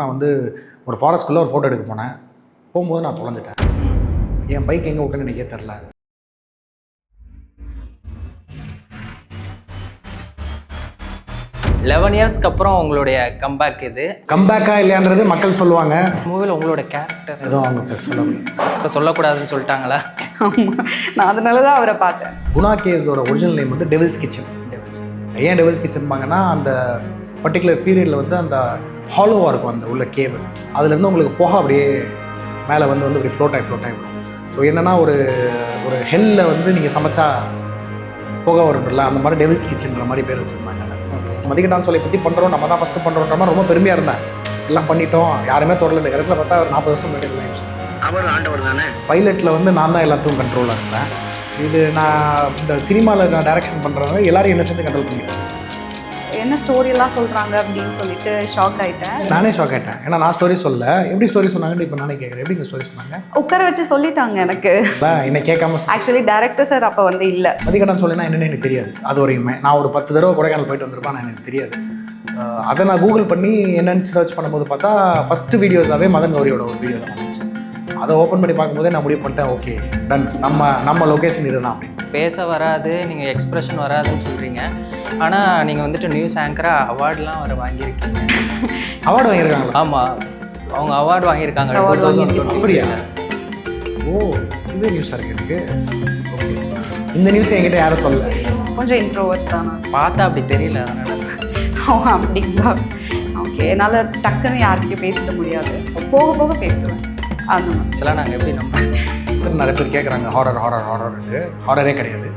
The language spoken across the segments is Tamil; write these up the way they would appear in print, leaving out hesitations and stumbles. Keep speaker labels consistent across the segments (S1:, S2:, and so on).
S1: நான் வந்து ஒரு ஃபாரஸ்ட்குள்ளே ஒரு ஃபோட்டோ எடுக்க போனேன். போகும்போது நான் தொலைஞ்சிட்டேன். என் பைக் எங்கே விட்டேன்னு எனக்கே தெரில.
S2: லெவன் இயர்ஸ்க்கு அப்புறம் உங்களுடைய கம்பேக் இது.
S1: கம்பேக்கா இல்லையான்றது மக்கள் சொல்லுவாங்க.
S2: மூவியில் உங்களோட கேரக்டர்
S1: எதுவும் அவங்க சொல்லக்கூடாது.
S2: இப்போ சொல்லக்கூடாதுன்னு சொல்லிட்டாங்களா?
S3: ஆமாம், நான் அதனால தான் அவரை பார்த்தேன்.
S1: குணா கேவ்ஸோட ஒரிஜினல் நேம் வந்து டெவில்ஸ் கிச்சன். ஏன் டெவில்ஸ் கிச்சன்பாங்கன்னா அந்த பர்டிகுலர் பீரியடில் வந்து அந்த ஹாலோவாக இருக்கும் அந்த உள்ள கேவ். அதுலேருந்து உங்களுக்கு போக அப்படியே மேலே வந்து இப்படி ஃப்ளோட் ஆகி விடும். ஸோ என்னென்னா ஒரு ஹெல்ல வந்து நீங்கள் சமைச்சா போக வரும்ல, அந்த மாதிரி டெவில்ஸ் கிச்சன்ற மாதிரி பேர் வச்சுருந்தாங்க. மதிக்கட்டான் சொல்லை பற்றி பண்ணுறோம், நம்ம தான் ஃபஸ்ட்டு பண்ணுறோன்ற மாதிரி ரொம்ப பெருமையாக இருந்தேன். எல்லாம் பண்ணிட்டோம், யாருமே தொடரல. கடைசியில் பார்த்தா ஒரு 40 வருஷம் முன்னாடி
S4: அவர் ஆண்டவர் தானே.
S1: பைலட்டில் வந்து நான் தான் எல்லாத்துக்கும் கண்ட்ரோலாக இருந்தேன். இது நான் இந்த சினிமாவில் நான் டைரக்ஷன் பண்ணுறவங்க எல்லாரும் என்ன சேர்ந்து கண்ட்ரோல் பண்ணிட்டேன்.
S3: என்ன ஸ்டோரியெல்லாம் சொல்கிறாங்க அப்படின்னு சொல்லிட்டு ஷாக் ஆகிட்டேன்.
S1: நானே ஷாக் ஆகிட்டேன். ஏன்னா நான் ஸ்டோரி சொல்ல, எப்படி ஸ்டோரி சொன்னாங்கன்னு இப்போ நானே கேட்குறேன். எப்படி இந்த ஸ்டோரி சொன்னாங்க?
S3: உட்கார வச்சு சொல்லிட்டாங்க எனக்கு.
S1: என்னை கேட்காம
S3: ஆக்சுவலி டேரக்டர் சார் அப்போ வந்து இல்லை.
S1: மதிக்கட்டான் சொல்லினா என்னென்னு எனக்கு தெரியாது. அது வரையுமே நான் ஒரு 10 தடவை கொடைக்கானல் போயிட்டு வந்திருப்பேன், எனக்கு தெரியாது. அதை நான் கூகுள் பண்ணி என்னென்னு சர்ச் பண்ணும்போது பார்த்தா ஃபஸ்ட்டு வீடியோஸாகவே மதன் கௌரியோட ஒரு வீடியோ தான் வந்துச்சு. அதை ஓப்பன் பண்ணி பார்க்கும்போதே நான் முடிவு பண்ணிட்டேன், ஓகே டன், நம்ம லொக்கேஷன் இதுதான் அப்படின்னு.
S2: பேச வராது, நீங்கள் எக்ஸ்பிரஷன் வராதுன்னு சொல்கிறீங்க. ஆனால் நீங்கள் வந்துட்டு நியூஸ் ஆங்கராக அவார்டெலாம் வர வாங்கியிருக்கீங்க.
S1: அவார்டு வாங்கியிருக்காங்களா?
S2: ஆமாம், அவங்க அவார்டு வாங்கியிருக்காங்க.
S1: அப்படியா? ஓ, இதே நியூஸாக இருக்குது எனக்கு. ஓகே, இந்த நியூஸ் என்கிட்ட யாரும் சொல்லலை.
S3: கொஞ்சம் இன்ட்ரோவர்ட் தான்.
S2: பார்த்தா அப்படி தெரியல, அதனால்.
S3: அப்படிங்களா? ஓகே, என்னால் டக்குன்னு யார்கிட்டையும் பேசிக்க முடியாது, போக போக பேசுவேன். அந்த மாதிரி
S2: இதெல்லாம் நாங்கள் எப்படி
S1: நிறைய பேர் கேட்குறாங்க. ஹாரருக்கு ஹாரரே கிடையாது,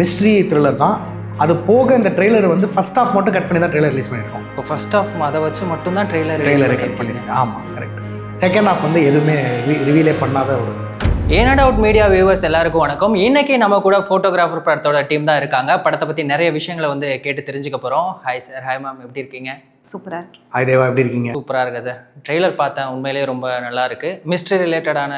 S1: மிஸ்ட்ரி த்ரில்லர் தான். அது போக இந்த ட்ரெய்லர் வந்து ஃபர்ஸ்ட் ஹாஃப் மட்டும் கட் பண்ணி தான் ட்ரெய்லர் ரிலீஸ் பண்ணியிருக்கோம்.
S2: இப்போ ஃபர்ஸ்ட் ஹாஃப் அதை வச்சு மட்டும்தான் ட்ரெய்லர்
S1: கட் பண்ணியிருக்கேன். ஆமாம், கரெக்ட். செகண்ட் ஹாஃப் வந்து எதுவுமே ரிவீலே பண்ணாத ஒரு.
S2: ஏனட் அவுட் மீடியா வியூவர்ஸ் எல்லாருக்கும் வணக்கம். இன்னைக்கு நம்ம கூட ஃபோட்டோகிராஃபர் படத்தோட டீம் தான் இருக்காங்க. படத்தை பற்றி நிறைய விஷயங்களை வந்து கேட்டு தெரிஞ்சுக்க போகிறோம். Hi sir. ஹாய் மேம், எப்படி இருக்கீங்க?
S3: சூப்பராக இருக்கு.
S1: ஹாய் தேவா, எப்படி இருக்கீங்க?
S2: சூப்பராக இருக்கேன் சார். ட்ரெய்லர் பார்த்தேன், உண்மையிலேயே ரொம்ப நல்லா இருக்குது. மிஸ்ட்ரி ரிலேட்டடான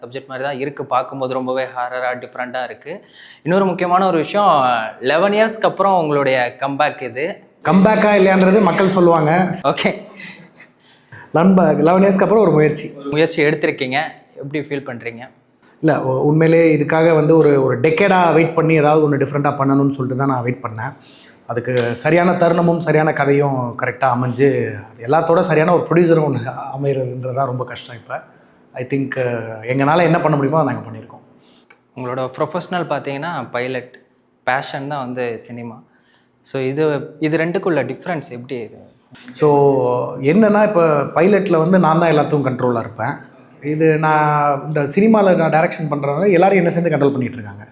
S2: சப்ஜெக்ட் மாதிரி தான் இருக்குது. பார்க்கும்போது ரொம்பவே ஹாரராக டிஃப்ரெண்ட்டாக இருக்குது. இன்னொரு முக்கியமான ஒரு விஷயம், 11 இயர்ஸ்க்கு அப்புறம் உங்களுடைய கம்பேக் இது.
S1: கம்பேக்கா இல்லையான்றது மக்கள் சொல்லுவாங்க.
S2: ஓகே,
S1: 11 இயர்ஸ்க்கு அப்புறம் ஒரு முயற்சி
S2: எடுத்திருக்கீங்க. எப்படி ஃபீல் பண்ணுறீங்க?
S1: இல்லை, உண்மையிலே இதுக்காக வந்து ஒரு டெக்கேடாக வெயிட் பண்ணி ஏதாவது ஒன்று டிஃப்ரெண்ட்டாக பண்ணணும்னு சொல்லிட்டு தான் நான் வெயிட் பண்ணேன். அதுக்கு சரியான தருணமும் சரியான கதையும் கரெக்டாக அமைஞ்சு, அது எல்லாத்தோட சரியான ஒரு ப்ரொடியூசரும் ஒன்று அமைகிறதுன்றதான் ரொம்ப கஷ்டம். இப்போ ஐ திங்க் எங்களால் என்ன பண்ண முடியுமோ அதை நாங்கள் பண்ணியிருக்கோம்.
S2: உங்களோட ப்ரொஃபஷ்னல் பார்த்தீங்கன்னா பைலட், பேஷன் தான் வந்து சினிமா. ஸோ இது ரெண்டுக்குள்ள டிஃப்ரென்ஸ் எப்படி?
S1: ஸோ என்னென்னா, இப்போ பைலட்டில் வந்து நான் தான் எல்லாத்துக்கும் கண்ட்ரோலாக இருப்பேன். இது நான் இந்த சினிமாவில் நான் டைரக்ஷன் பண்ணுறவங்க எல்லாரும் என்ன சேர்ந்து கண்ட்ரோல் பண்ணிகிட்டு இருக்காங்க.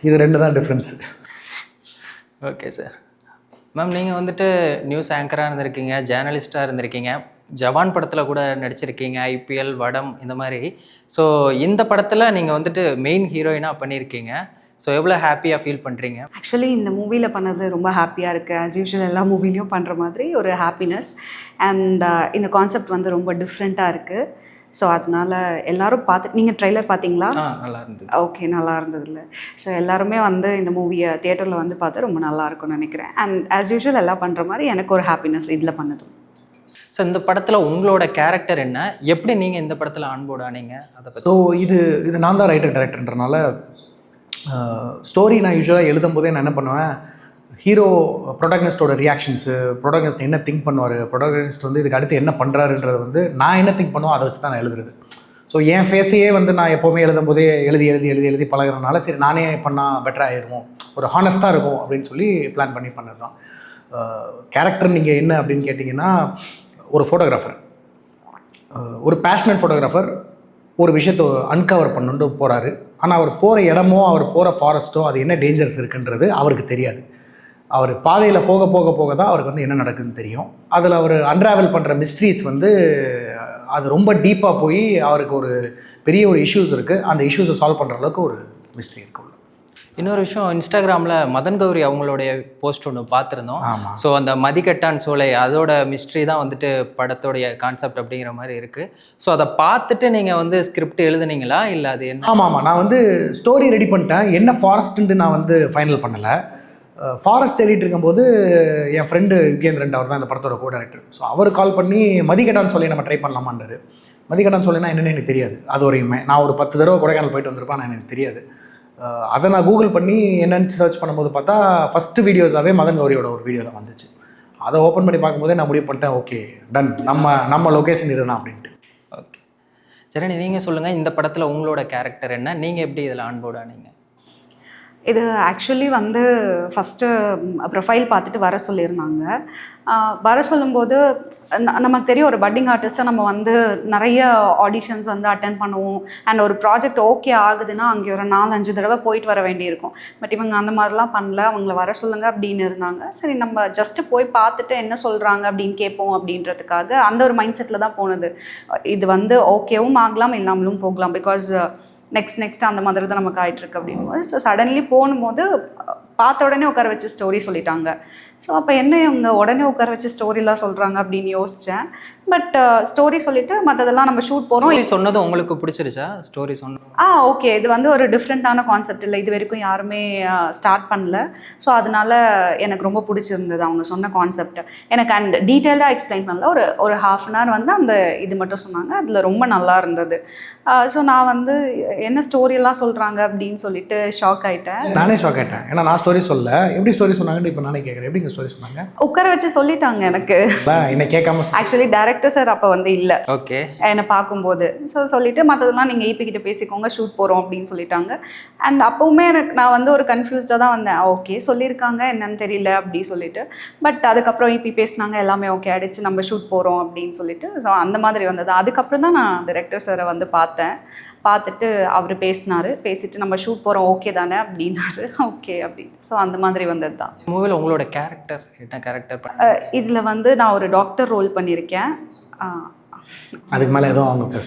S1: இது ரெண்டு தான் டிஃப்ரென்ஸு.
S2: Okay sir. மேம், நீங்கள் வந்துட்டு நியூஸ் ஆங்கராக இருந்திருக்கீங்க, ஜேர்னலிஸ்ட்டாக இருந்திருக்கீங்க, ஜவான் படத்தில் கூட நடிச்சிருக்கீங்க, ஐபிஎல், வடம் இந்த மாதிரி. ஸோ இந்த படத்தில் நீங்கள் வந்துட்டு மெயின் ஹீரோயினாக பண்ணியிருக்கீங்க. ஸோ எவ்வளோ ஹாப்பியாக ஃபீல் பண்ணுறீங்க?
S3: ஆக்சுவலி இந்த மூவியில் பண்ணது ரொம்ப ஹாப்பியாக இருக்குது. ஆஸ் யூஷுவல் எல்லா மூவிலையும் பண்ணுற மாதிரி ஒரு ஹாப்பினஸ். அண்ட் இந்த கான்செப்ட் வந்து ரொம்ப டிஃப்ரெண்ட்டாக இருக்குது. ஸோ அதனால் எல்லோரும் பார்த்து, நீங்கள் ட்ரெய்லர் பார்த்தீங்களா?
S2: நல்லா இருந்தது.
S3: ஓகே, நல்லா இருந்ததில்ல. ஸோ எல்லாருமே வந்து இந்த மூவியை தியேட்டரில் வந்து பார்த்து ரொம்ப நல்லா இருக்கும்னு நினைக்கிறேன். அண்ட் ஆஸ் யூஷுவல் எல்லாம் பண்ணுற மாதிரி எனக்கு ஒரு ஹாப்பினஸ் இதில் பண்ணதும்.
S2: ஸோ இந்த படத்தில் உங்களோட கேரக்டர் என்ன, எப்படி நீங்கள் இந்த படத்தில் ஆன்போர்ட் ஆனீங்க, அதை பற்றி?
S1: ஸோ இது நான் தான் ரைட்டர் டைரக்டர்ன்றனால ஸ்டோரி நான் யூஸ்வலாக எழுதும் போதே நான் என்ன பண்ணுவேன், ஹீரோ ப்ரொடகனிஸ்டோட ரியாக்ஷன்ஸு, ப்ரொடகனிஸ்ட் என்ன திங்க் பண்ணுவார், ப்ரொடகனிஸ்ட் வந்து இதுக்கு அடுத்து என்ன பண்ணுறாருன்றது வந்து நான் என்ன திங்க் பண்ணுவோம் அதை வச்சு தான் நான் எழுதுறது. ஸோ என் ஃபேஸையே வந்து நான் எப்போவுமே எழுதும் போதே எழுதி பழகிறனால சரி நானே பண்ணால் பெட்டராக ஆயிடுவோம், ஒரு ஹானஸ்ட்டாக இருக்கும் அப்படின்னு சொல்லி பிளான் பண்ணி பண்ணது தான். கேரக்டர் நீங்கள் என்ன அப்படின்னு கேட்டிங்கன்னா, ஒரு ஃபோட்டோகிராஃபர், ஒரு பேஷனட் ஃபோட்டோகிராஃபர் ஒரு விஷயத்தை அன்கவர் பண்ணுட்டு போகிறாரு. ஆனால் அவர் போகிற இடமோ அவர் போகிற ஃபாரஸ்ட்டோ அது என்ன டேஞ்சர்ஸ் இருக்குன்றது அவருக்கு தெரியாது. அவர் பாதையில் போக போக போக தான் அவருக்கு வந்து என்ன நடக்குதுன்னு தெரியும். அதில் அவர் அன்ராவல் பண்ணுற மிஸ்ட்ரீஸ் வந்து அது ரொம்ப டீப்பாக போய் அவருக்கு ஒரு பெரிய ஒரு இஷ்யூஸ் இருக்குது. அந்த இஷ்யூஸை சால்வ் பண்ணுற அளவுக்கு ஒரு மிஸ்ட்ரி இருக்கு.
S2: இன்னொரு விஷயம், இன்ஸ்டாகிராமில் மதன் கௌரி அவங்களுடைய போஸ்ட் ஒன்று பார்த்துருந்தோம். ஸோ அந்த மதிக்கட்டான் சோலை அதோட மிஸ்ட்ரி தான் வந்துட்டு படத்தோடைய கான்செப்ட் அப்படிங்கிற மாதிரி இருக்குது. ஸோ அதை பார்த்துட்டு நீங்கள் வந்து ஸ்கிரிப்ட் எழுதுனீங்களா இல்லை அது என்ன?
S1: ஆமாம், நான் வந்து ஸ்டோரி ரெடி பண்ணிட்டேன். என்ன ஃபாரஸ்ட்டுன்ட்டு நான் வந்து ஃபைனல் பண்ணலை. ஃபாரஸ்ட் தேடிட்டு இருக்கும்போது என் ஃப்ரெண்டு யுகேந்திரன் அவர் தான் இந்த படத்தோட கோ டைரக்டர். ஸோ அவர் கால் பண்ணி மதிக்கட்டான்னு சொல்லி நம்ம ட்ரை பண்ணலாமான்றாரு. மதிக்கட்டான்னு சொல்லினா என்னென்னு எனக்கு தெரியாது. அது வரையுமே நான் ஒரு 10 தடவை கொடைக்கானல் போயிட்டு வந்திருப்பேன், ஆனால் எனக்கு தெரியாது. அதை நான் கூகுள் பண்ணி என்னென்னு சர்ச் பண்ணும்போது பார்த்தா ஃபஸ்ட்டு வீடியோஸாகவே மதன் கௌரியோட ஒரு வீடியோ தான் வந்துச்சு. அதை ஓப்பன் பண்ணி பார்க்கும்போதே நான் முடிவு பண்ணிட்டேன், ஓகே டன், நம்ம லொக்கேஷன் இதுதான் அப்படின்ட்டு.
S2: ஓகே சரி, நீங்கள் சொல்லுங்கள், இந்த படத்தில் உங்களோட கேரக்டர் என்ன, நீங்கள் எப்படி இதில் ஆன்போர்ட் ஆனீங்க?
S3: இது ஆக்சுவலி வந்து ஃபஸ்ட்டு ப்ரொஃபைல் பார்த்துட்டு வர சொல்லியிருந்தாங்க. வர சொல்லும்போது நமக்கு தெரியும் ஒரு பட்டிங் ஆர்டிஸ்ட்டாக நம்ம வந்து நிறைய ஆடிஷன்ஸ் வந்து அட்டென்ட் பண்ணுவோம். அண்ட் ஒரு ப்ராஜெக்ட் ஓகே ஆகுதுன்னா அங்கே ஒரு 4-5 தடவை போயிட்டு வர வேண்டியிருக்கும். பட் இவங்க அந்த மாதிரிலாம் பண்ணல, அவங்கள வர சொல்லுங்கள் அப்படின்னு இருந்தாங்க. சரி நம்ம ஜஸ்ட்டு போய் பார்த்துட்டு என்ன சொல்கிறாங்க அப்படின்னு கேட்போம் அப்படின்றதுக்காக அந்த ஒரு மைண்ட் செட்டில் தான் போனது. இது வந்து ஓகேவும் ஆகலாம், இல்லாமலும் போகலாம். பிகாஸ் நெக்ஸ்ட் அந்த மாதிரி தான் நமக்கு ஆகிட்டுருக்கு அப்படிங்கும்போது, ஸோ சடன்லி போகும்போது பார்த்த உடனே உட்கார வச்சு ஸ்டோரி சொல்லிட்டாங்க. ஸோ அப்போ என்ன இவங்க உடனே உட்கார வச்சு ஸ்டோரிலாம் சொல்கிறாங்க அப்படின்னு யோசித்தேன். பட் ஸ்டோரி சொல்லிவிட்டு மற்றதெல்லாம் நம்ம ஷூட் போகிறோம்.
S2: சொன்னது உங்களுக்கு பிடிச்சிருச்சா? ஸ்டோரி சொன்னோம்
S3: ஓகே, இது வந்து ஒரு டிஃப்ரெண்ட்டான கான்செப்ட் இல்லை, இது வரைக்கும் யாருமே ஸ்டார்ட் பண்ணல. ஸோ அதனால எனக்கு ரொம்ப பிடிச்சிருந்தது அவங்க சொன்ன கான்செப்ட். எனக்கு அண்ட் டீட்டெயில்டாக எக்ஸ்பிளைன் பண்ணல, ஒரு ½ அன் ஹவர் வந்து அந்த இது மட்டும் சொன்னாங்க. அதில் ரொம்ப நல்லா இருந்தது. ஸோ நான் வந்து என்ன ஸ்டோரியெல்லாம் சொல்கிறாங்க அப்படின்னு சொல்லிட்டு ஷாக் ஆகிட்டேன்.
S1: நானே ஷாக் ஆகிட்டேன், ஏன்னா நான் ஸ்டோரி சொல்ல, எப்படி ஸ்டோரி சொன்னாங்கன்னு இப்போ நானே கேட்குறேன். எப்படி ஸ்டோரி சொன்னாங்க?
S3: உட்கார வச்சு சொல்லிட்டாங்க எனக்கு.
S1: என்னை கேட்காம
S3: ஆக்சுவலி டைரக்டர் சார் அப்போ வந்து இல்லை,
S2: ஓகே,
S3: என்னை பார்க்கும்போது. ஸோ சொல்லிவிட்டு மற்றதெல்லாம் நீங்கள் ஈபி கிட்ட பேசிக்கோங்க, ஷூட் போகிறோம் அப்படின்னு சொல்லிட்டாங்க. அண்ட் அப்போவுமே நான் வந்து ஒரு கன்ஃபியூஸ்டாக தான் வந்தேன். ஓகே சொல்லியிருக்காங்க, என்னன்னு தெரியல அப்படி சொல்லிட்டு. பட் அதுக்கப்புறம் ஈபி பேசினாங்க, எல்லாமே ஓகே ஆகிடுச்சு, நம்ம ஷூட் போகிறோம் அப்படின்னு சொல்லிட்டு. ஸோ அந்த மாதிரி வந்தது. அதுக்கப்புறம் தான் நான் டைரக்டர் சாரை வந்து பார்த்துட்டு அவர் பேசிட்டு நம்ம ஷூட் போகிறோம் ஓகே தானே அப்படின்னாரு. ஓகே அப்படின்னு. ஸோ அந்த மாதிரி வந்தது தான்.
S2: மூவியில் உங்களோட கேரக்டர் என்ன கேரக்டர்?
S3: இதில் வந்து நான் ஒரு டாக்டர் ரோல் பண்ணியிருக்கேன்.
S1: அதுக்கு மேலே எதுவும் அவங்க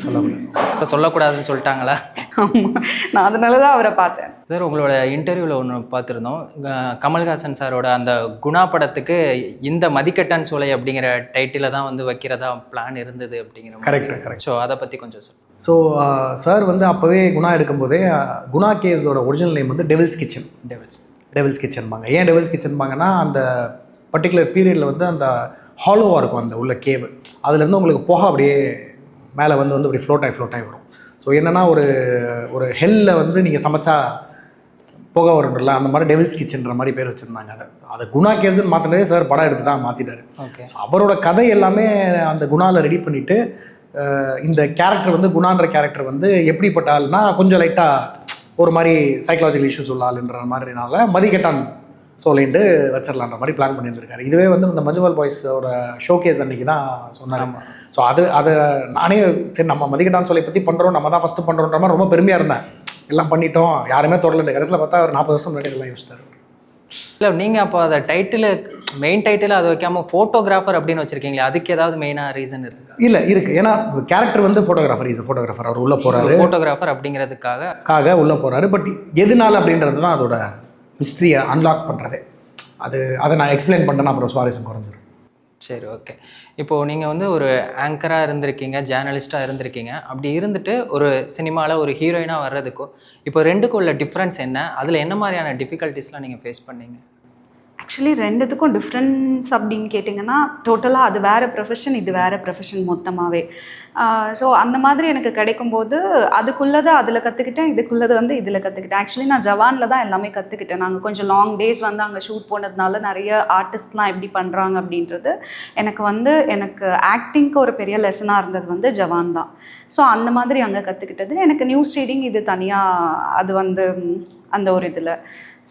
S2: இப்போ சொல்லக்கூடாதுன்னு சொல்லிட்டாங்களா?
S3: ஆமாம், நான் அதனால தான் அவரை பார்த்தேன்.
S2: சார் உங்களோட இன்டர்வியூவில் ஒன்று பார்த்துருந்தோம், கமல்ஹாசன் சாரோட அந்த குணா படத்துக்கு இந்த மதிக்கட்டான் சோலை அப்படிங்கிற டைட்டில் தான் வந்து வைக்கிறதா பிளான் இருந்தது அப்படிங்கிற.
S1: கரெக்ட்.
S2: ஸோ அதை பற்றி கொஞ்சம் சொல்லுங்கள்.
S1: ஸோ சார் வந்து அப்போவே குணா எடுக்கும்போதே குணா கேவ்ஸோட ஒரிஜினல் நேம் வந்து டெவில்ஸ் கிச்சன்பாங்க. ஏன் டெவில்ஸ் கிச்சன்பாங்கன்னா அந்த பர்டிகுலர் பீரியடில் வந்து அந்த ஹாலோவாக இருக்கும் அந்த உள்ள கேவ், அதுலேருந்து உங்களுக்கு புகை அப்படியே மேலே வந்து அப்படி ஃப்ளோட் ஆகி வரும். ஸோ என்னென்னா ஒரு ஹெல்லில் வந்து நீங்கள் சமைச்சா புகை வரும்ல, அந்த மாதிரி டெவில்ஸ் கிச்சன்ற மாதிரி பேர் வச்சுருந்தாங்க. அதை குணா கேவ்ஸ்ன்னு மாற்றினதே சார் படம் எடுத்து தான் மாற்றிட்டார்.
S2: ஓகே,
S1: அவரோட கதை எல்லாமே அந்த குணாவில் ரெடி பண்ணிவிட்டு இந்த கேரக்டர் வந்து குணான்ற கேரக்டர் வந்து எப்படிப்பட்ட ஆள்னா கொஞ்சம் லைட்டாக ஒரு மாதிரி சைக்கலாஜிக்கல் இஷ்யூஸ் உள்ள ஆளுன்ற மாதிரினால மதிக்கட்டான் சோலைன்ட்டு வச்சிடலான்ற மாதிரி பிளான் பண்ணியிருந்திருக்காரு. இதுவே வந்து இந்த மஞ்சுவால் பாய்ஸோட ஷோகேஸ் அன்றைக்கி தான் சொன்னார். ஸோ அதை நானே சரி நம்ம மதிக்கட்டான் சோலை பற்றி பண்ணுறோம், நம்ம தான் ஃபஸ்ட்டு பண்ணுறோன்ற மாதிரி ரொம்ப பெருமையாக இருந்தேன். எல்லாம் பண்ணிட்டோம், யாருமே தொடரல. கடைசியில் பார்த்தா ஒரு 40 வருஷம் முன்னாடி எல்லாம் யோசிச்சார்.
S2: இல்லை நீங்கள் அப்போ அதை மெயின் டைட்டில் அதை வைக்காமல் ஃபோட்டோகிராஃபர் அப்படின்னு வச்சுருக்கீங்களே, அதுக்கு ஏதாவது மெயினாக ரீசன் இருக்கு?
S1: இல்லை இருக்குது, ஏன்னா கேரக்டர் வந்து ஃபோட்டோகிராஃபர் அவர் உள்ளே போகிறாரு,
S2: ஃபோட்டோகிராஃபர் அப்படிங்கிறதுக்காக
S1: உள்ளே போகிறாரு. பட் எதனால அப்படின்றது தான் அதோட ஹிஸ்ட்ரியை அன்லாக் பண்ணுறது. அதை நான் எக்ஸ்பிளைன் பண்ணேன்னா அப்புறம் சுவாரஸ்யம் குறைஞ்சிடும்.
S2: சரி, ஓகே. இப்போது நீங்கள் வந்து ஒரு ஆங்கராக இருந்திருக்கீங்க, ஜேர்னலிஸ்ட்டாக இருந்திருக்கீங்க. அப்படி இருந்துட்டு ஒரு சினிமாவில் ஒரு ஹீரோயினாக வர்றதுக்கும் இப்போ ரெண்டுக்கும் உள்ள டிஃப்ரென்ஸ் என்ன? அதில் என்ன மாதிரியான டிஃபிகல்ட்டிஸ்லாம் நீங்கள் ஃபேஸ் பண்ணீங்க?
S3: ஆக்சுவலி ரெண்டுத்துக்கும் டிஃப்ரென்ஸ் அப்படின்னு கேட்டிங்கன்னா டோட்டலாக அது வேறு ப்ரொஃபஷன், இது வேறு ப்ரொஃபஷன் மொத்தமாகவே. ஸோ அந்த மாதிரி எனக்கு கிடைக்கும்போது அதுக்குள்ளதை அதில் கற்றுக்கிட்டேன், இதுக்குள்ளது வந்து இதில் கற்றுக்கிட்டேன். ஆக்சுவலி நான் ஜவானில் தான் எல்லாமே கற்றுக்கிட்டேன். நாங்கள் கொஞ்சம் லாங் டேஸ் வந்து அங்கே ஷூட் போனதுனால நிறைய ஆர்டிஸ்ட்லாம் எப்படி பண்ணுறாங்க அப்படின்றது எனக்கு ஆக்டிங்க்கு ஒரு பெரிய லெசனாக இருந்தது வந்து ஜவான் தான். ஸோ அந்த மாதிரி அங்கே கற்றுக்கிட்டது. எனக்கு நியூஸ் ரீடிங் இது தனியாக, அது வந்து அந்த ஒரு இதில்.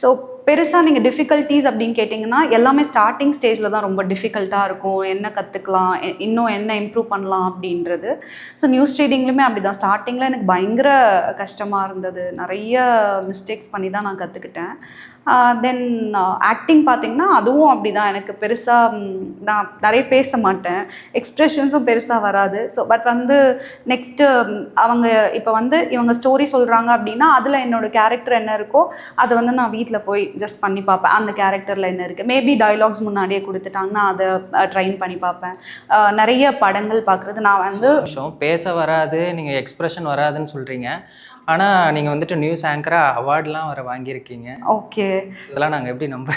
S3: ஸோ பெருசாக நீங்கள் டிஃபிகல்ட்டிஸ் அப்படின்னு கேட்டிங்கன்னா எல்லாமே ஸ்டார்டிங் ஸ்டேஜில் தான் ரொம்ப டிஃபிகல்ட்டாக இருக்கும். என்ன கற்றுக்கலாம், இன்னும் என்ன இம்ப்ரூவ் பண்ணலாம் அப்படின்றது. ஸோ நியூஸ் ரீடிங்லையுமே அப்படி தான். ஸ்டார்டிங்கில் எனக்கு பயங்கர கஷ்டமாக இருந்தது, நிறைய மிஸ்டேக்ஸ் பண்ணி தான் நான் கற்றுக்கிட்டேன். தென் ஆக்டிங் பார்த்திங்கன்னா அதுவும் அப்படி தான். எனக்கு பெருசாக நான் நிறைய பேச மாட்டேன், எக்ஸ்ப்ரெஷன்ஸும் பெருசாக வராது. ஸோ பட் வந்து நெக்ஸ்ட்டு அவங்க இப்போ வந்து இவங்க ஸ்டோரி சொல்கிறாங்க அப்படின்னா அதில் என்னோடய கேரக்டர் என்ன இருக்கோ அதை வந்து நான் வீட்டில் போய் ஜஸ்ட் பண்ணி பார்ப்பேன். அந்த கேரக்டரில் என்ன இருக்குது, மேபி டைலாக்ஸ் முன்னாடியே கொடுத்துட்டாங்கன்னா அதை ட்ரைன் பண்ணி பார்ப்பேன். நிறைய படங்கள் பார்க்குறது. நான் வந்து
S2: பேச வராது, நீங்கள் எக்ஸ்ப்ரெஷன் வராதுன்னு சொல்கிறீங்க. ஆனால் நீங்கள் வந்துட்டு நியூஸ் ஆங்கராக அவார்ட்லாம் வர வாங்கியிருக்கீங்க.
S3: ஓகே.
S2: இதெல்லாம் நாங்கள் எப்படி நம்ப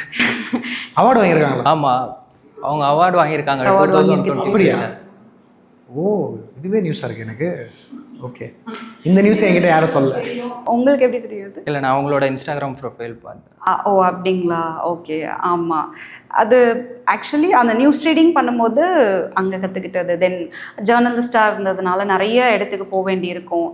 S1: அவார்டு வாங்கியிருக்காங்களா?
S2: ஆமாம், அவங்க அவார்டு வாங்கியிருக்காங்க
S3: Award
S2: 2020.
S1: அப்படியா? ஓ, இதுவே நியூஸாக இருக்குது எனக்கு. ஓகே, இந்த நியூஸ் என்கிட்ட யாரும் சொல்லல.
S3: உங்களுக்கு எப்படி தெரியுது?
S2: இல்லை, நான் அவங்களோட இன்ஸ்டாகிராம் ப்ரொஃபைல் பார்த்தேன்.
S3: ஓ அப்படிங்களா? ஓகே. ஆமாம், அது ஆக்சுவலி அந்த நியூஸ் ரீடிங் பண்ணும்போது அங்கே கற்றுக்கிட்டது. தென் ஜேர்னலிஸ்டாக இருந்ததுனால நிறைய இடத்துக்கு போக வேண்டியிருக்கும்.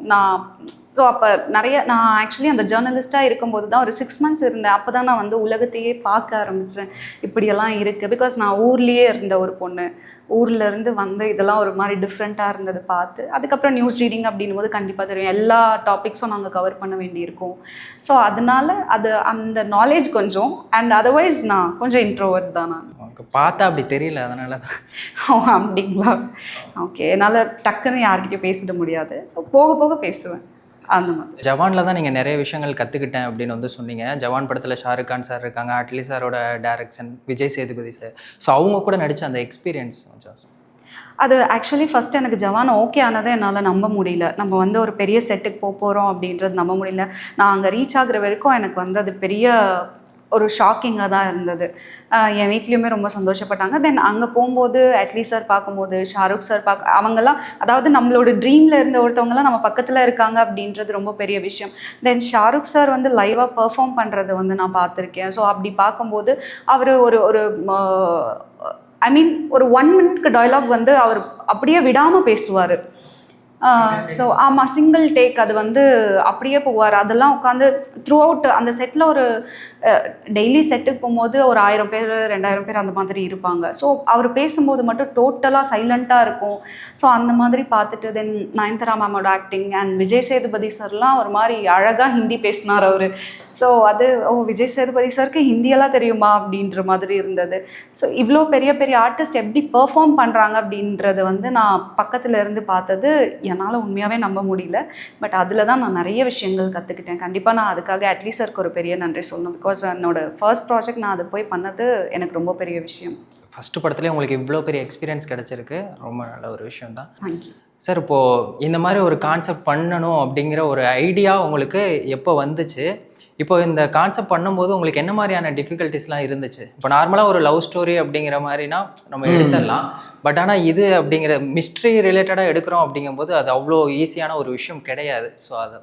S3: ஸோ அப்போ நான் ஆக்சுவலி அந்த ஜேர்னலிஸ்ட்டாக இருக்கும்போது தான் ஒரு 6 months இருந்தேன். அப்போ தான் நான் வந்து உலகத்தையே பார்க்க ஆரம்பித்தேன். இப்படியெல்லாம் இருக்குது. பிகாஸ் நான் ஊர்லேயே இருந்த ஒரு பொண்ணு, ஊர்லேருந்து வந்து இதெல்லாம் ஒரு மாதிரி டிஃப்ரெண்ட்டாக இருந்தது பார்த்து, அதுக்கப்புறம் நியூஸ் ரீடிங் அப்படின்னும் போது கண்டிப்பாக தெரியும் எல்லா டாபிக்ஸும் நாங்கள் கவர் பண்ண வேண்டியிருக்கோம். ஸோ அதனால அந்த நாலேஜ் கொஞ்சம், அண்ட் அதர்வைஸ் நான் கொஞ்சம் இன்ட்ரோவர்ட் தான். நான்
S2: பார்த்தா அப்படி தெரியல, அதனால தான்.
S3: அப்படிங்களா? ஓகே. என்னால் டக்குன்னு யார்கிட்டயும் பேசிட முடியாது. ஸோ போக போக பேசுவேன் அந்த மாதிரி.
S2: ஜவானில் தான் நீங்கள் நிறைய விஷயங்கள் கற்றுக்கிட்டேன் அப்படின்னு வந்து சொன்னீங்க. ஜவான் படத்தில் ஷாருக் கான் சார் இருக்காங்க, அட்லி சாரோட direction, Vijay Sethupathi sir. So அவங்க கூட நடித்த அந்த எக்ஸ்பீரியன்ஸ் கொஞ்சம்.
S3: அது ஆக்சுவலி ஃபஸ்ட்டு எனக்கு ஜவான் ஓகே ஆனதை என்னால் நம்ப முடியல. நம்ம வந்து ஒரு பெரிய செட்டுக்கு போகிறோம் அப்படின்றது நம்ப முடியல. நான் அங்கே ரீச் ஆகுற வரைக்கும் எனக்கு வந்து அது பெரிய ஒரு ஷாக்கிங்காக தான் இருந்தது. என் வீட்லேயுமே ரொம்ப சந்தோஷப்பட்டாங்க. தென் அங்கே போகும்போது அட்லி சார் பார்க்கும்போது, ஷாருக் சார் அவங்கெல்லாம், அதாவது நம்மளோட ட்ரீமில் இருந்த ஒருத்தவங்கலாம் நம்ம பக்கத்தில் இருக்காங்க அப்படின்றது ரொம்ப பெரிய விஷயம். தென் ஷாருக் சார் வந்து லைவாக பெர்ஃபார்ம் பண்ணுறதை வந்து நான் பார்த்துருக்கேன். ஸோ அப்படி பார்க்கும்போது அவர் ஒரு ஐ மீன் ஒரு 1 minute டயலாக் வந்து அவர் அப்படியே விடாமல் பேசுவார். ஸோ ஆமாம், சிங்கிள் டேக் அது வந்து அப்படியே போவார். அதெல்லாம் உட்காந்து த்ரூ அவுட் அந்த செட்டில் ஒரு டெய்லி செட்டுக்கு போகும்போது ஒரு 1000 பேர் 2000 பேர் அந்த மாதிரி இருப்பாங்க. ஸோ அவர் பேசும்போது மட்டும் டோட்டலாக சைலண்ட்டாக இருக்கும். ஸோ அந்த மாதிரி பார்த்துட்டு தென் நயன்தாரா மேமோட ஆக்டிங் அண்ட் விஜய் சேதுபதி சார்லாம் ஒரு மாதிரி அழகாக ஹிந்தி பேசினார் அவர். ஸோ அது விஜய் சேதுபதி சாருக்கு ஹிந்தியெல்லாம் தெரியுமா அப்படின்ற மாதிரி இருந்தது. ஸோ இவ்வளோ பெரிய பெரிய ஆர்டிஸ்ட் எப்படி பெர்ஃபார்ம் பண்ணுறாங்க அப்படின்றது வந்து நான் பக்கத்தில் இருந்து பார்த்தது என்னால் உண்மையாகவே நம்ப முடியல. பட் அதில் தான் நான் நிறைய விஷயங்கள் கற்றுக்கிட்டேன். கண்டிப்பாக நான் அதுக்காக அட்லி சாருக்கு ஒரு பெரிய நன்றி சொல்லணும். பிகாஸ் என்னோட ஃபர்ஸ்ட் ப்ராஜெக்ட் நான் அதை போய் பண்ணது எனக்கு ரொம்ப பெரிய விஷயம்.
S2: ஃபஸ்ட்டு படத்துலேயே உங்களுக்கு இவ்வளோ பெரிய எக்ஸ்பீரியன்ஸ் கிடச்சிருக்கு, ரொம்ப நல்ல ஒரு விஷயம் தான்.
S3: Thank you
S2: sir. இப்போது இந்த மாதிரி ஒரு கான்செப்ட் பண்ணணும் அப்படிங்கிற ஒரு ஐடியா உங்களுக்கு எப்போ வந்துச்சு? இப்போ இந்த கான்செப்ட் பண்ணும்போது உங்களுக்கு என்ன மாதிரியான டிஃபிகல்ட்டிஸ்லாம் இருந்துச்சு? இப்போ நார்மலாக ஒரு லவ் ஸ்டோரி அப்படிங்கிற மாதிரினா நம்ம எடுத்துடலாம். பட் ஆனால் இது அப்படிங்கிற மிஸ்ட்ரி ரிலேட்டடாக எடுக்கிறோம் அப்படிங்கும்போது அது அவ்வளோ ஈஸியான ஒரு விஷயம் கிடையாது. ஸோ அதை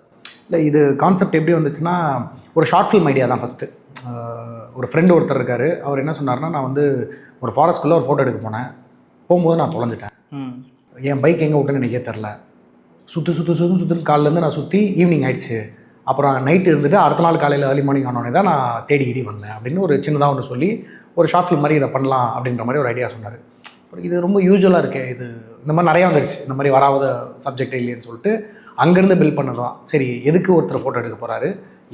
S1: இல்லை, இது கான்செப்ட் எப்படி வந்துச்சுன்னா, ஒரு ஷார்ட் ஃபில்ம் ஐடியா தான் ஃபஸ்ட்டு. ஒரு ஃப்ரெண்டு ஒருத்தர் இருக்கார். அவர் என்ன சொன்னார்னா, நான் வந்து ஒரு ஃபாரஸ்ட்குள்ளே ஒரு ஃபோட்டோ எடுக்க போனேன். போகும்போது நான் தொலைஞ்சிட்டேன். என் பைக் எங்கே விட்டேன்னு எனக்கே தெரில. சுற்றுன்னு காலிலேருந்து நான் சுற்றி ஈவினிங் ஆகிடுச்சு. அப்புறம் நைட்டு இருந்துட்டு அடுத்த நாள் காலையில் ஏர்லி மார்னிங் ஆனோடனே தான் நான் தேடி வந்தேன் அப்படின்னு ஒரு சின்னதாக ஒன்று சொல்லி ஒரு ஷார்ட் ஃபில்ம் மாதிரி இதை பண்ணலாம் அப்படின்ற மாதிரி ஒரு ஐடியா சொன்னார். இது ரொம்ப யூஸ்வலாக இருக்கே, இது இந்த மாதிரி நிறையா வந்துடுச்சு. இந்த மாதிரி வராத சப்ஜெக்டே இல்லைன்னு சொல்லிட்டு அங்கேருந்து பில்ட் பண்ணலாம். சரி, எதுக்கு ஒருத்தர் ஃபோட்டோ எடுக்க போகிறாரு,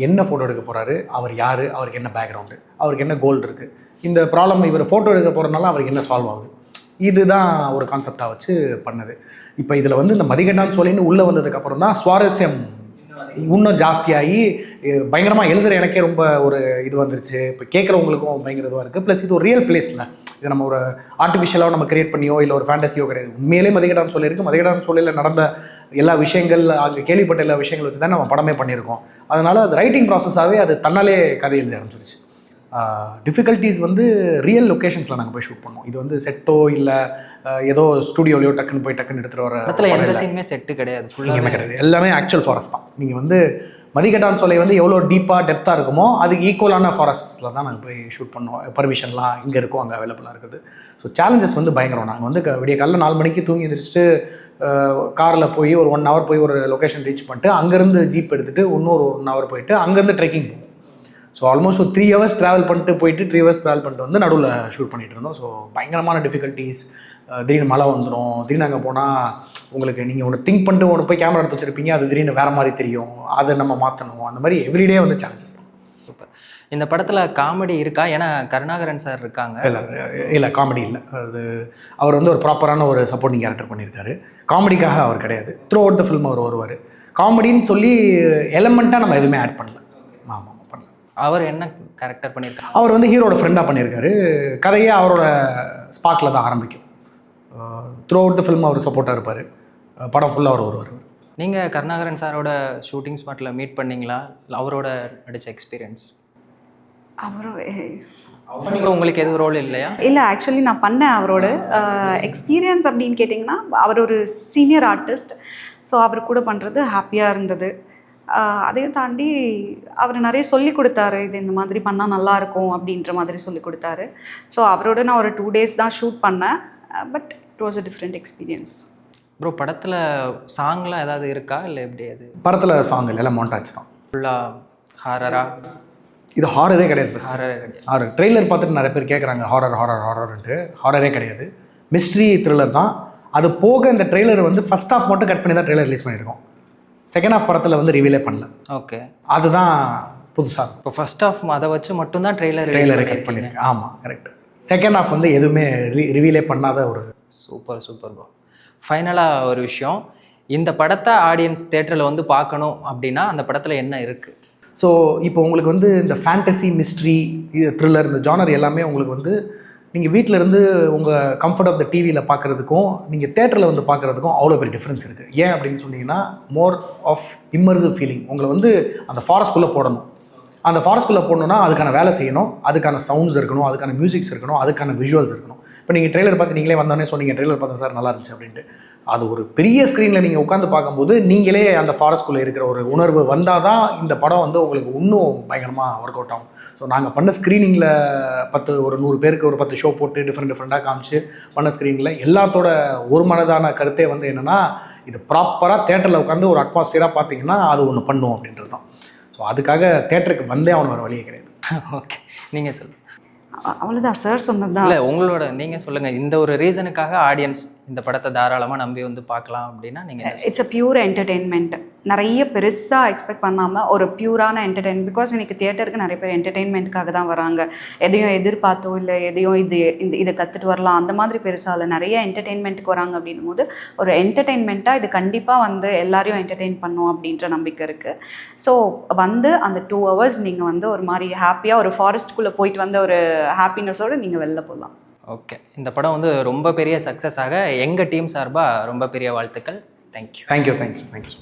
S1: என்ன ஃபோட்டோ எடுக்க போகிறாரு, அவர் யார், அவருக்கு என்ன பேக்ரவுண்டு, அவருக்கு என்ன கோல் இருக்குது, இந்த ப்ராப்ளம் இவர் ஃபோட்டோ எடுக்க போகிறனால அவருக்கு என்ன சால்வ் ஆகுது, இதுதான் ஒரு கான்செப்டாக வச்சு பண்ணது. இப்போ இதில் வந்து இந்த மதிகட்டான் சோலைன்னு உள்ளே வந்ததுக்கப்புறம் தான் சுவாரஸ்யம் இன்னும் ஜாஸ்தியாகி பயங்கரமாக எழுதுகிற எனக்கே ரொம்ப ஒரு இது வந்துருச்சு. இப்போ கேட்குறவங்களுக்கும் பயங்கர இதுவாக இருக்குது. ப்ளஸ் இது ஒரு ரியல் பிளேஸில், இது நம்ம ஒரு ஆர்டிஃபிஷியலாக நம்ம கிரியேட் பண்ணியோ இல்லை ஒரு ஃபேண்டஸியோ கிடையாது. உண்மையிலே மதிகட்டான் சோலை இருக்குது. மதிகட்டான் சோலையில் நடந்த எல்லா விஷயங்கள், அங்கே கேள்விப்பட்ட எல்லா விஷயங்கள் வச்சு தான் நம்ம படமே பண்ணியிருக்கோம். அதனால் அது ரைட்டிங் ப்ராசஸாகவே அது தன்னாலே கதை எழுத ஆரம்பிச்சிருச்சு. டிஃபிகல்ட்டிஸ் வந்து ரியல் லொக்கேஷன்ஸில் நாங்கள் போய் ஷூட் பண்ணோம். இது வந்து செட்டோ இல்லை ஏதோ ஸ்டூடியோலையோ டக்குன்னு எடுத்துகிட்டு வர
S2: இடத்துல எந்த சீனுமே செட்டு கிடையாது, ஃபுல்லாக
S1: கிடையாது. எல்லாமே ஆக்சுவல் ஃபாரஸ்ட் தான். நீங்கள் வந்து மதிகட்டான் சோலை வந்து எவ்வளோ டீப்பாக டெப்த்தாக இருக்குமோ அதுக்கு ஈக்குவலான ஃபாரஸ்ட்டில் தான் நாங்கள் போய் ஷூட் பண்ணோம். பர்மிஷன்லாம் இங்கே இருக்கும், அங்கே அவைலபிளாக இருக்குது. ஸோ சேலஞ்சஸ் வந்து பயங்கரம். நாங்கள் வந்து விடிய காலைல 4 மணிக்கு தூங்கி எழுந்திரிச்சிட்டு காரில் போய் ஒரு 1 hour போய் ஒரு லொக்கேஷன் ரீச் பண்ணிட்டு அங்கேருந்து ஜீப் எடுத்துகிட்டு இன்னொரு 1 hour போயிட்டு அங்கேருந்து ட்ரெக்கிங் போவோம். ஸோ ஆல்மோஸ்ட் ஒரு 3 hours ட்ராவல் பண்ணிட்டு போயிட்டு 3 hours ட்ராவல் பண்ணிட்டு வந்து நடுவில் ஷூட் பண்ணிகிட்டு இருந்தோம். ஸோ பயங்கரமான டிஃபிகல்ட்டிஸ். திடீர்னு மழை வந்துடும். திடீர்னு அங்கே போனால் உங்களுக்கு நீங்கள் ஒன்று திங்க் பண்ணிட்டு ஒன்று போய் கேமரா எடுத்து வச்சுருப்பீங்க, அது திடீர்னு வேறு மாதிரி தெரியும், அதை நம்ம மாற்றணும். அந்த மாதிரி எவ்ரிடே வந்து சேலஞ்சஸ் தான்.
S2: சூப்பர். இந்த படத்தில் காமெடி இருக்கா? ஏன்னா கருணாகரன் சார் இருக்காங்க.
S1: இல்லை காமெடி இல்லை. அது அவர் வந்து ஒரு ப்ராப்பரான ஒரு சப்போர்ட்டிங் கேரக்டர் பண்ணியிருக்காரு. காமெடிக்காக அவர் கிடையாது. த்ரூ அவுட் த ஃபில்ம் அவர் வருவார். காமெடின்னு சொல்லி எலமெண்ட்டாக நம்ம எதுவுமே ஆட் பண்ணல. ஆமாம், பண்ணல.
S2: அவர் என்ன கேரக்டர் பண்ணியிருக்காரு?
S1: அவர் வந்து ஹீரோட ஃப்ரெண்டாக பண்ணியிருக்காரு. கதையே அவரோட ஸ்பாட்டில் தான் ஆரம்பிக்கும். த்ரூ அவுட் த ஃபில்ம் அவர் சப்போர்ட்டாக இருப்பார். படம் ஃபுல்லாக அவர் வருவார்.
S2: நீங்கள் கருணாகரன் சாரோட ஷூட்டிங் ஸ்பாட்டில் மீட் பண்ணீங்களா? இல்ல அவரோட நடித்த எக்ஸ்பீரியன்ஸ்
S3: அவரும்
S2: உங்களுக்கு எதுவும் ரோல் இல்லையா?
S3: இல்லை, ஆக்சுவலி நான் பண்ணேன் அவரோட எக்ஸ்பீரியன்ஸ் அப்படின்னு கேட்டிங்கன்னா, அவர் ஒரு சீனியர் ஆர்டிஸ்ட். ஸோ அவர் கூட பண்ணுறது ஹாப்பியாக இருந்தது. அதையும் தாண்டி அவர் நிறைய சொல்லி கொடுத்தாரு, இது இந்த மாதிரி பண்ணால் நல்லாயிருக்கும் அப்படின்ற மாதிரி சொல்லி கொடுத்தாரு. ஸோ அவரோட நான் ஒரு 2 days தான் ஷூட் பண்ணேன். But it was a different experience.
S2: Bro படத்தில் சாங்லாம் ஏதாவது இருக்கா இல்லை எப்படி? அது
S1: படத்தில் சாங் இல்லை, எல்லாம் மோண்டாச்சு தான்.
S2: ஃபுல்லாக ஹாரரா?
S1: இது ஹாரரே கிடையாது.
S2: ஹாரரே கிடையாது.
S1: ஹாரர் ட்ரெய்லர் பார்த்துட்டு நிறைய பேர் கேட்குறாங்க ஹாரர்ன்ட்டு. ஹாரரே கிடையாது, மிஸ்ட்ரி த்ரில்லர் தான். அது போக இந்த ட்ரெய்லர் வந்து ஃபர்ஸ்ட் ஹாஃப் மட்டும் கட் பண்ணி தான் ட்ரெய்லர் ரிலீஸ் பண்ணியிருக்கோம். செகண்ட் ஹாஃப் படத்தில் வந்து ரிவீலே பண்ணல.
S2: ஓகே,
S1: அதுதான் புதுசாக
S2: இப்போ ஃபர்ஸ்ட் ஹாஃப் அதை வச்சு மட்டும்தான்
S1: ட்ரெய்லரை கட் பண்ணியிருக்கேன். ஆமாம், கரெக்ட். செகண்ட் ஹாஃப் வந்து எதுவுமே ரிவீலே பண்ணாத ஒரு
S2: சூப்பர் ப்ரோ. ஃபைனலாக ஒரு விஷயம், இந்த படத்தை ஆடியன்ஸ் தேட்டரில் வந்து பார்க்கணும் அப்படின்னா அந்த படத்தில் என்ன இருக்குது?
S1: ஸோ இப்போ உங்களுக்கு வந்து இந்த ஃபேண்டசி, மிஸ்ட்ரி, இது த்ரில்லர், இந்த ஜானர் எல்லாமே உங்களுக்கு வந்து நீங்கள் வீட்டில் இருந்து உங்கள் கம்ஃபர்ட் ஆஃப் த டிவியில் பார்க்குறதுக்கும் நீங்கள் தேட்டரில் வந்து பார்க்குறதுக்கும் அவ்வளோ பெரிய டிஃப்ரென்ஸ் இருக்குது. ஏன் அப்படின்னு சொன்னீங்கன்னா, மோர் ஆஃப் இம்மர்சிவ் ஃபீலிங். உங்களை வந்து அந்த ஃபாரஸ்ட்குள்ளே போடணும். அந்த ஃபாரஸ்ட்குள்ளே போடணுன்னா அதுக்கான வேலை செய்யணும், அதுக்கான சவுண்ட்ஸ் இருக்கணும், அதுக்கான மியூசிக்ஸ் இருக்கணும், அதுக்கான விஷுவல்ஸ் இருக்கணும். இப்போ நீங்கள் ட்ரெய்லர் பார்த்து நீங்களே வந்தோடனே சொன்னீங்க, ட்ரெய்லர் பார்த்தேன் சார் நல்லா இருந்துச்சு அப்படின்ட்டு. அது ஒரு பெரிய ஸ்க்ரீனில் நீங்கள் உட்காந்து பார்க்கும்போது நீங்களே அந்த ஃபாரஸ்ட்குள்ளே இருக்கிற ஒரு உணர்வு வந்தால் தான் இந்த படம் வந்து உங்களுக்கு இன்னும் பயங்கரமாக ஒர்க் அவுட் ஆகும். ஸோ நாங்கள் பண்ண ஸ்க்ரீனிங்கில் ஒரு 100 பேருக்கு ஒரு 10 ஷோ போட்டு டிஃப்ரெண்ட்டாக காமிச்சு பண்ண ஸ்க்ரீனில் எல்லாத்தோட ஒரு மனதான கருத்தே வந்து என்னென்னா, இது ப்ராப்பராக தேட்டரில் உட்காந்து ஒரு அட்மாஸ்பியராக பார்த்தீங்கன்னா அது ஒன்று பண்ணும் அப்படின்றது தான். ஸோ அதுக்காக தேட்டருக்கு வந்தே அவனுக்கு வேறு வழியே கிடையாது.
S2: ஓகே, நீங்கள் சொல்லுங்கள்.
S3: அவ்வளோதான் சார் சொன்னதுதான்.
S2: இல்லை, உங்களோட நீங்கள் சொல்லுங்கள். இந்த ஒரு ரீசனுக்காக ஆடியன்ஸ் இந்த படத்தை தாராளமாக நம்பி வந்து பார்க்கலாம் அப்படின்னா நீங்கள்?
S3: It's a pure entertainment. நிறைய பெருசாக எக்ஸ்பெக்ட் பண்ணாமல் ஒரு பியூரான என்டர்டெயின்மெண்ட். பிகாஸ் இன்றைக்கி தியேட்டருக்கு நிறைய பேர் என்டர்டெயின்மெண்ட்டுக்காக தான் வராங்க. எதையும் எதிர்பார்த்தோ இல்லை எதையும் இதை கற்றுட்டு வரலாம் அந்த மாதிரி பெருசாக இல்லை, நிறைய என்டர்டெயின்மெண்ட்டுக்கு வராங்க. அப்படின்னும் போது ஒரு என்டர்டெயின்மெண்ட்டாக இது கண்டிப்பாக வந்து எல்லாரையும் என்டர்டெயின் பண்ணும் அப்படின்ற நம்பிக்கை இருக்குது. ஸோ வந்து அந்த 2 hours நீங்கள் வந்து ஒரு மாதிரி ஹாப்பியாக ஒரு ஃபாரஸ்ட்குள்ளே போயிட்டு வந்து ஒரு ஹாப்பினஸோடு நீங்கள் வெளில போகலாம்.
S2: ஓகே, இந்த படம் வந்து ரொம்ப பெரிய சக்ஸஸ் ஆக எங்கள் டீம் சார்பாக ரொம்ப பெரிய வாழ்த்துக்கள். தேங்க்யூ.
S1: Thank you so much.